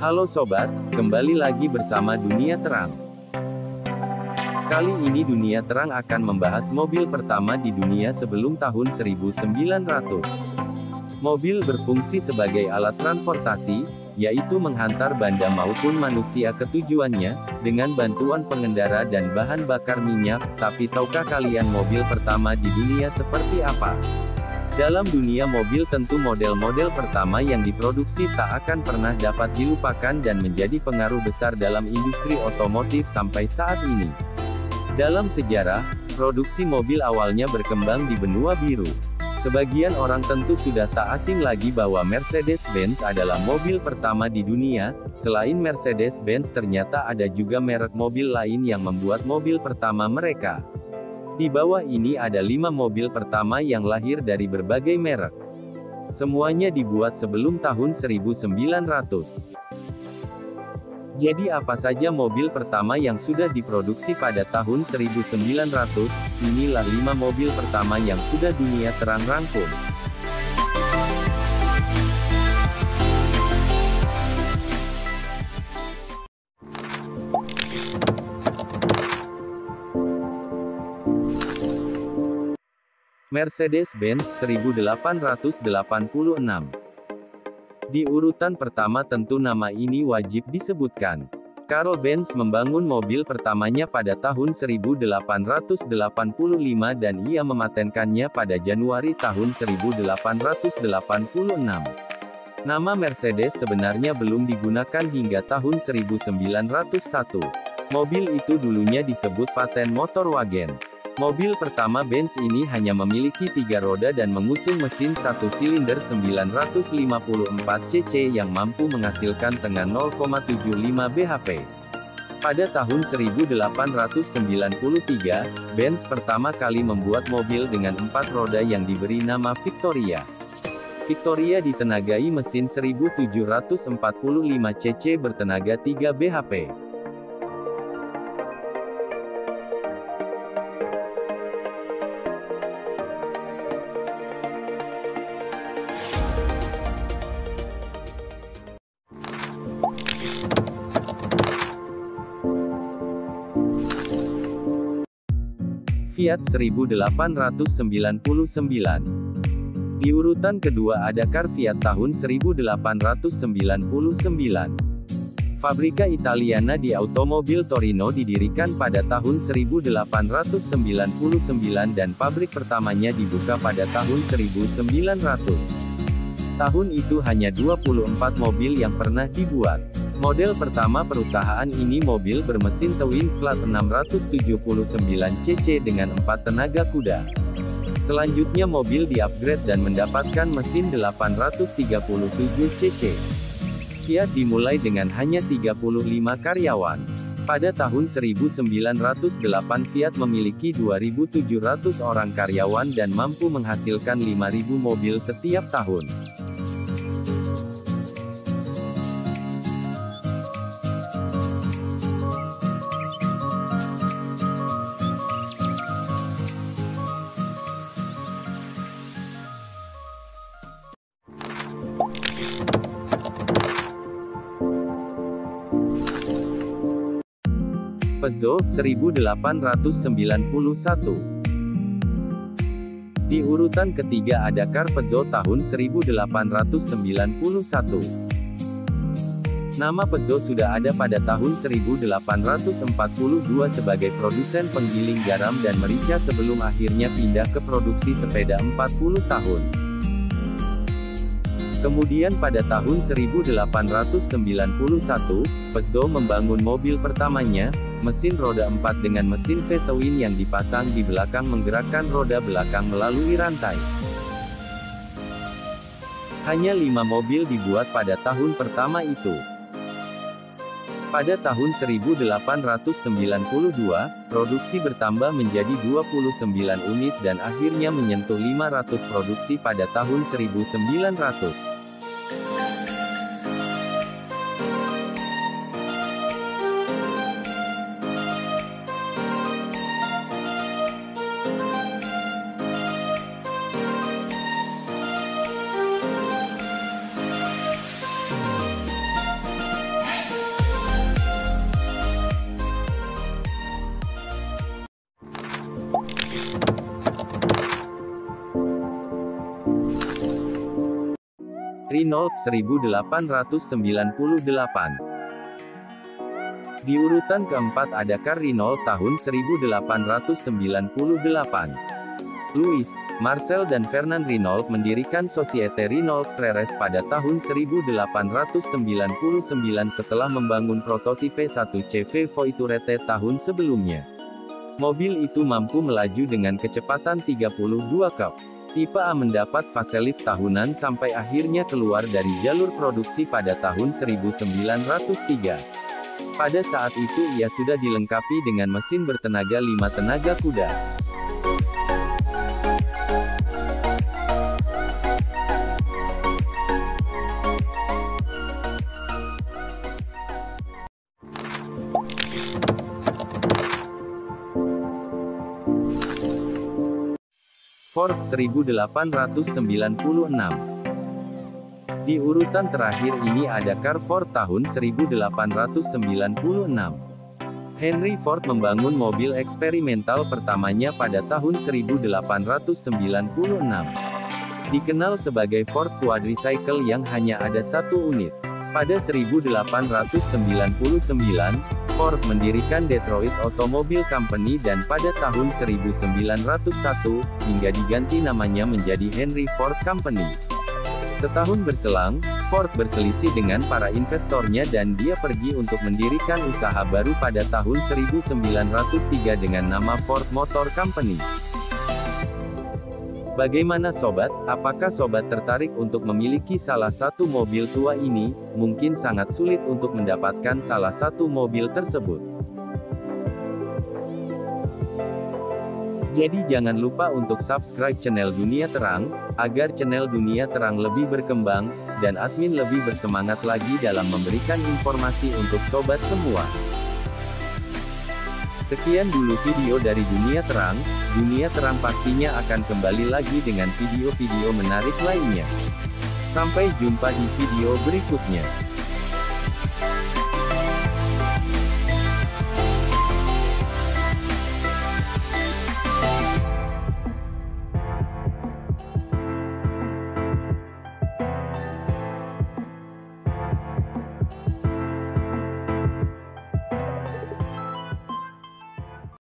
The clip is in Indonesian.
Halo sobat, kembali lagi bersama Dunia Terang. Kali ini Dunia Terang akan membahas mobil pertama di dunia sebelum tahun 1900. Mobil berfungsi sebagai alat transportasi, yaitu menghantar benda maupun manusia ke tujuannya, dengan bantuan pengendara dan bahan bakar minyak. Tapi tahukah kalian mobil pertama di dunia seperti apa? Dalam dunia mobil tentu model-model pertama yang diproduksi tak akan pernah dapat dilupakan dan menjadi pengaruh besar dalam industri otomotif sampai saat ini. Dalam sejarah, produksi mobil awalnya berkembang di benua biru. Sebagian orang tentu sudah tak asing lagi bahwa Mercedes-Benz adalah mobil pertama di dunia. Selain Mercedes-Benz ternyata ada juga merek mobil lain yang membuat mobil pertama mereka. Di bawah ini ada 5 mobil pertama yang lahir dari berbagai merek. Semuanya dibuat sebelum tahun 1900. Jadi apa saja mobil pertama yang sudah diproduksi pada tahun 1900? Inilah 5 mobil pertama yang sudah Dunia Terang rangkum. Mercedes-Benz 1886. Di urutan pertama tentu nama ini wajib disebutkan. Karl Benz membangun mobil pertamanya pada tahun 1885 dan ia mematenkannya pada Januari tahun 1886. Nama Mercedes sebenarnya belum digunakan hingga tahun 1901. Mobil itu dulunya disebut paten Motorwagen. Mobil pertama Benz ini hanya memiliki 3 roda dan mengusung mesin 1 silinder 954 cc yang mampu menghasilkan tegangan 0,75 bhp. Pada tahun 1893, Benz pertama kali membuat mobil dengan 4 roda yang diberi nama Victoria. Victoria ditenagai mesin 1745 cc bertenaga 3 bhp. Fiat 1899. Di urutan kedua ada car Fiat tahun 1899. Fabrika Italiana di Automobil Torino didirikan pada tahun 1899 dan pabrik pertamanya dibuka pada tahun 1900. Tahun itu hanya 24 mobil yang pernah dibuat. Model pertama perusahaan ini mobil bermesin twin flat 679 cc dengan 4 tenaga kuda. Selanjutnya mobil di-upgrade dan mendapatkan mesin 837 cc. Fiat dimulai dengan hanya 35 karyawan. Pada tahun 1908 Fiat memiliki 2.700 orang karyawan dan mampu menghasilkan 5.000 mobil setiap tahun. Peugeot 1891. Di urutan ketiga ada car Peugeot tahun 1891. Nama Peugeot sudah ada pada tahun 1842 sebagai produsen penggiling garam dan merica sebelum akhirnya pindah ke produksi sepeda 40 tahun. Kemudian pada tahun 1891, Peugeot membangun mobil pertamanya, mesin roda 4 dengan mesin V-twin yang dipasang di belakang menggerakkan roda belakang melalui rantai. Hanya 5 mobil dibuat pada tahun pertama itu. Pada tahun 1892, produksi bertambah menjadi 29 unit dan akhirnya menyentuh 500 produksi pada tahun 1900. Renault 1898. Di urutan keempat ada car Renault tahun 1898. Louis, Marcel dan Fernand Renault mendirikan Société Renault Frères pada tahun 1899 setelah membangun prototipe 1 CV Voiturette tahun sebelumnya. Mobil itu mampu melaju dengan kecepatan 32 km. Tipe A mendapat facelift tahunan sampai akhirnya keluar dari jalur produksi pada tahun 1903. Pada saat itu ia sudah dilengkapi dengan mesin bertenaga 5 tenaga kuda. Ford 1896. Di urutan terakhir ini ada car Ford tahun 1896. Henry Ford membangun mobil eksperimental pertamanya pada tahun 1896. Dikenal sebagai Ford Quadricycle yang hanya ada satu unit. Pada 1899, Ford mendirikan Detroit Automobile Company dan pada tahun 1901, hingga diganti namanya menjadi Henry Ford Company. Setahun berselang, Ford berselisih dengan para investornya dan dia pergi untuk mendirikan usaha baru pada tahun 1903 dengan nama Ford Motor Company. Bagaimana sobat, apakah sobat tertarik untuk memiliki salah satu mobil tua ini? Mungkin sangat sulit untuk mendapatkan salah satu mobil tersebut. Jadi jangan lupa untuk subscribe channel Dunia Terang, agar channel Dunia Terang lebih berkembang, dan admin lebih bersemangat lagi dalam memberikan informasi untuk sobat semua. Sekian dulu video dari Dunia Terang. Dunia Terang pastinya akan kembali lagi dengan video-video menarik lainnya. Sampai jumpa di video berikutnya.